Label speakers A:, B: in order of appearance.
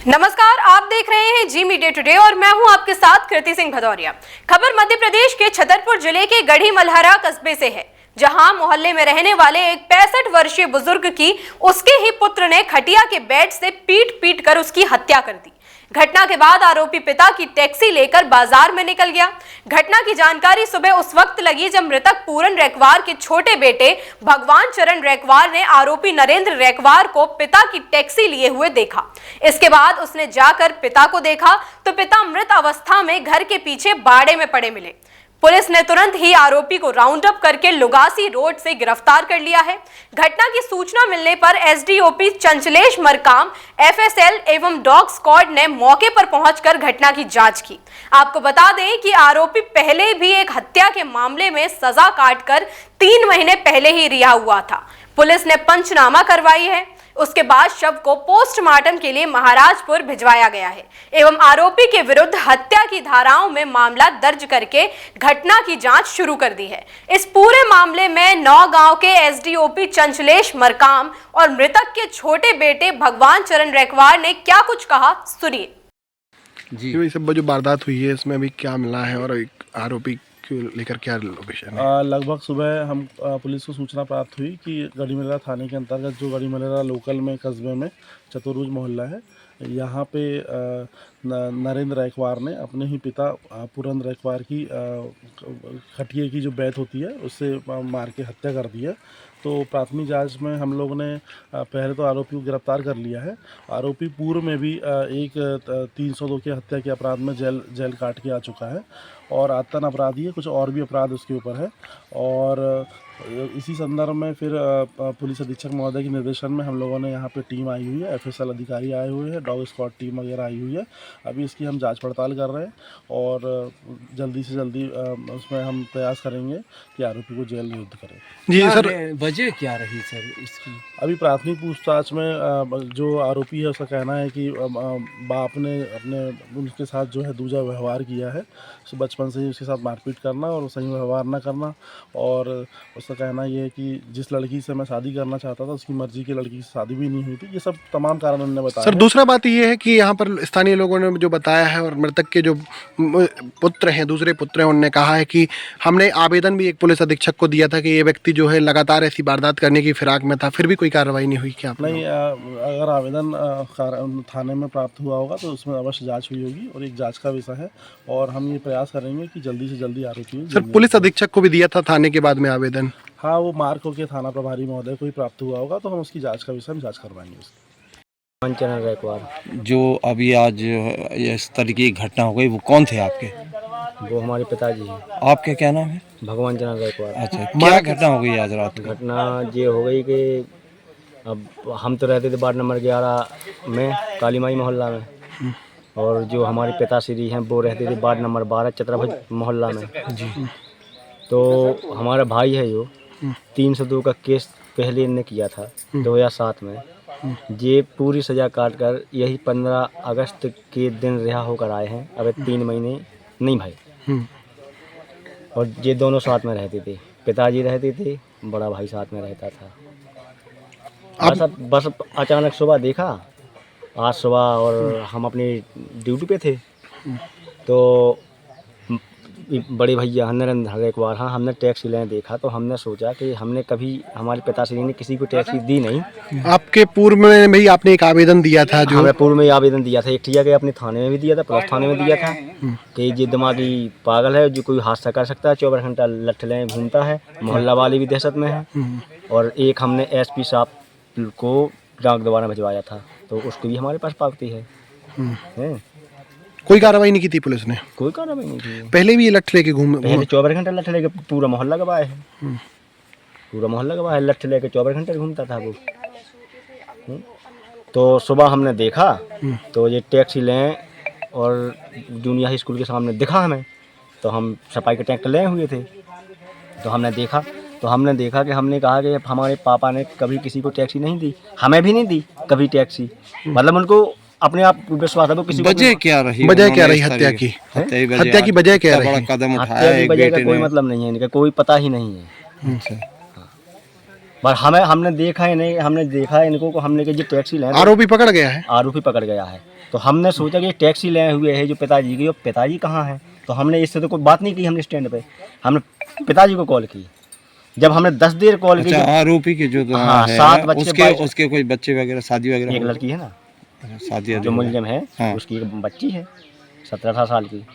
A: नमस्कार, आप देख रहे हैं जी मीडिया टुडे और मैं हूं आपके साथ कृति सिंह भदौरिया। खबर मध्य प्रदेश के छतरपुर जिले के गढ़ी मल्हारा कस्बे से है, जहां मोहल्ले में रहने वाले एक 65 वर्षीय बुजुर्ग की उसके ही पुत्र ने खटिया के बेड से पीट कर उसकी हत्या कर दी। घटना के बाद आरोपी पिता की टैक्सी लेकर बाजार में निकल गया। घटना की जानकारी सुबह उस वक्त लगी जब मृतक पूरन रैकवार के छोटे बेटे भगवान चरण रैकवार ने आरोपी नरेंद्र रैकवार को पिता की टैक्सी लिए हुए देखा। इसके बाद उसने जाकर पिता को देखा तो पिता मृत अवस्था में घर के पीछे बाड़े में पड़े मिले। पुलिस ने तुरंत ही आरोपी को राउंड अप करके लुगासी रोड से गिरफ्तार कर लिया है। घटना की सूचना मिलने पर एसडीओपी चंचलेश मरकाम, एफएसएल एवं डॉग स्क्वाड ने मौके पर पहुंचकर घटना की जांच की। आपको बता दें कि आरोपी पहले भी एक हत्या के मामले में सजा काटकर 3 महीने पहले ही रिहा हुआ था। पुलिस ने पंचनामा करवाई है। उसके बाद शव को पोस्टमार्टम के लिए महाराजपुर भिजवाया गया है एवं आरोपी के विरुद्ध हत्या की धाराओं में मामला दर्ज करके घटना की जांच शुरू कर दी है। इस पूरे मामले में नौगांव के एसडीओपी चंचलेश मरकाम और मृतक के छोटे बेटे भगवान चरण रैकवार ने क्या कुछ कहा, सुनिए।
B: जी, सब जो वारदात हुई है इसमें अभी क्या मिला है और एक आरोपी लेकर क्या लोकेशन है?
C: लगभग सुबह हम पुलिस को सूचना प्राप्त हुई कि गढ़ी मल्हारा थाने के अंतर्गत जो गढ़ी मल्हारा लोकल में कस्बे में चतुर्भुज मोहल्ला है, यहाँ पे नरेंद्र रैकवार ने अपने ही पिता पूरन रैकवार की खटिये की जो बैत होती है उससे मार के हत्या कर दी है। तो प्राथमिक जांच में हम लोगों ने पहले तो आरोपी को गिरफ्तार कर लिया है। आरोपी पूर्व में भी एक 302 की हत्या के अपराध में जेल काट के आ चुका है और आतन अपराधी है, कुछ और भी अपराध उसके ऊपर है। और इसी संदर्भ में फिर पुलिस अधीक्षक महोदय के निर्देशन में हम लोगों ने यहाँ पे टीम आई हुई है, एफएसएल अधिकारी आए हुए हैं, डॉग स्क्वाड टीम वगैरह आई हुई है। अभी इसकी हम जांच पड़ताल कर रहे हैं और जल्दी से जल्दी उसमें हम प्रयास करेंगे कि आरोपी को जेल नियुक्त करें।
B: जी सर,
D: वजह क्या रही सर इसकी?
C: अभी प्राथमिक पूछताछ में जो आरोपी है उसका कहना है कि बाप ने अपने उनके साथ जो है दूजा व्यवहार किया है, बचपन से ही उसके साथ मारपीट करना और सही व्यवहार न करना। और उसका कहना ये है कि जिस लड़की से मैं शादी करना चाहता था उसकी मर्जी की लड़की से शादी भी नहीं हुई थी। ये सब तमाम कारण उन्होंने बताया।
B: सर, दूसरा बात ये है कि यहाँ पर स्थानीय लोगों ने जो बताया है और मृतक के जो पुत्र हैं, दूसरे पुत्र हैं, उन्होंने कहा है कि हमने आवेदन भी एक पुलिस अधीक्षक को दिया था कि ये व्यक्ति जो है लगातार ऐसी वारदात करने की फिराक में था, फिर भी कोई कार्रवाई नहीं हुई। क्या
C: नहीं, अगर आवेदन थाने में प्राप्त हुआ होगा तो उसमें अवश्य जाँच हुई होगी और एक जाँच का विषय है और हम ये प्रयास करेंगे कि जल्दी से जल्दी आरोपी।
B: सर, पुलिस अधीक्षक को भी दिया था थाने के बाद में आवेदन?
C: हाँ, वो मार्क होकर थाना प्रभारी महोदय को ही प्राप्त हुआ होगा तो हम उसकी जांच का विषय में जांच करवाएंगे उसकी।
D: चरण रैकवार जो अभी आज इस तरीके की घटना हो गई, वो कौन थे आपके?
E: वो हमारे पिताजी हैं।
D: आपका क्या नाम है?
E: भगवान चरण रैकवार।
D: अच्छा, क्या घटना हो गई आज रात को?
E: घटना ये हो गई कि अब हम तो रहते थे वार्ड नंबर 11 में, काली माई मोहल्ला में, और जो हमारे पिताश्री हैं वो रहते थे वार्ड नंबर 12 चतुर्भुज मोहल्ला में जी। तो हमारा भाई है जो 302 का केस पहले इनने किया था 2007 में। ये पूरी सज़ा काट कर यही 15 अगस्त के दिन रिहा होकर आए हैं। अब 3 महीने नहीं भाई। और ये दोनों साथ में रहते थे, पिताजी रहते थे, बड़ा भाई साथ में रहता था। बस अचानक सुबह देखा, आज सुबह, और हम अपनी ड्यूटी पे थे तो बड़े भैया नरेंद्र रैकवार, हाँ, हमने टैक्सी लेने देखा तो हमने सोचा कि हमने कभी, हमारे पिताश्री ने किसी को टैक्सी दी नहीं।
B: आपके पूर्व में भी आपने एक आवेदन दिया था? जो
E: हमें पूर्व में आवेदन दिया था, एक ठिया के अपने थाने में भी दिया था, पुलिस थाने में दिया था कि ये दिमागी पागल है जो कोई हादसा कर सकता है, 24 घंटा लठ लें घूमता है, मोहल्ला वाले भी दहशत में है। और एक हमने एसपी साहब को डाक दोबारा भिजवाया था तो उसकी भी हमारे पास पावती है।
B: कोई कार्रवाई नहीं की थी पुलिस ने?
E: कोई कार्रवाई नहीं की।
B: पहले भी ये लठ लेके घूम,
E: पहले 24 घंटे लठ लेके पूरा मोहल्ला गवाए है, पूरा मोहल्ला गवाए, लठ लेके 24 घंटे घूमता था वो। तो सुबह हमने देखा तो ये टैक्सी लें और जूनियर हाई स्कूल के सामने दिखा हमें, तो हम सफाई के टैंक ले हुए थे। तो हमने देखा कि हमने कहा कि हमारे पापा ने कभी किसी को टैक्सी नहीं दी, हमें भी नहीं दी कभी टैक्सी। मतलब उनको अपने आप विश्वास है।
D: किसी वजह क्या रही?
B: हत्या की? हत्या की वजह क्या रही?
D: बड़ा कदम उठाया
E: हत्या की वजह का कोई मतलब नहीं है, इनका कोई पता ही नहीं है। पर हमने देखा ही नहीं, हमने देखा इनको को, हमने कि जो टैक्सी ले
B: आरोपी पकड़ गया है?
E: आरोपी पकड़ गया है। तो हमने सोचा कि टैक्सी ले हुए है जो पिताजी की, और पिताजी कहाँ हैं। तो हमने इससे तो कोई बात नहीं की, हमने स्टैंड पे हमने पिताजी को कॉल की। जब हमने 10 देर कॉल की,
D: अच्छा, आरोपी के जो
E: हाँ,
D: है
E: 7 बच्चे,
D: उसके कोई बच्चे वगैरह शादी वगैरह
E: एक लड़की है ना
D: शादी
E: जो मुलजिम है,
D: हाँ।
E: उसकी एक बच्ची है 17-18 साल की।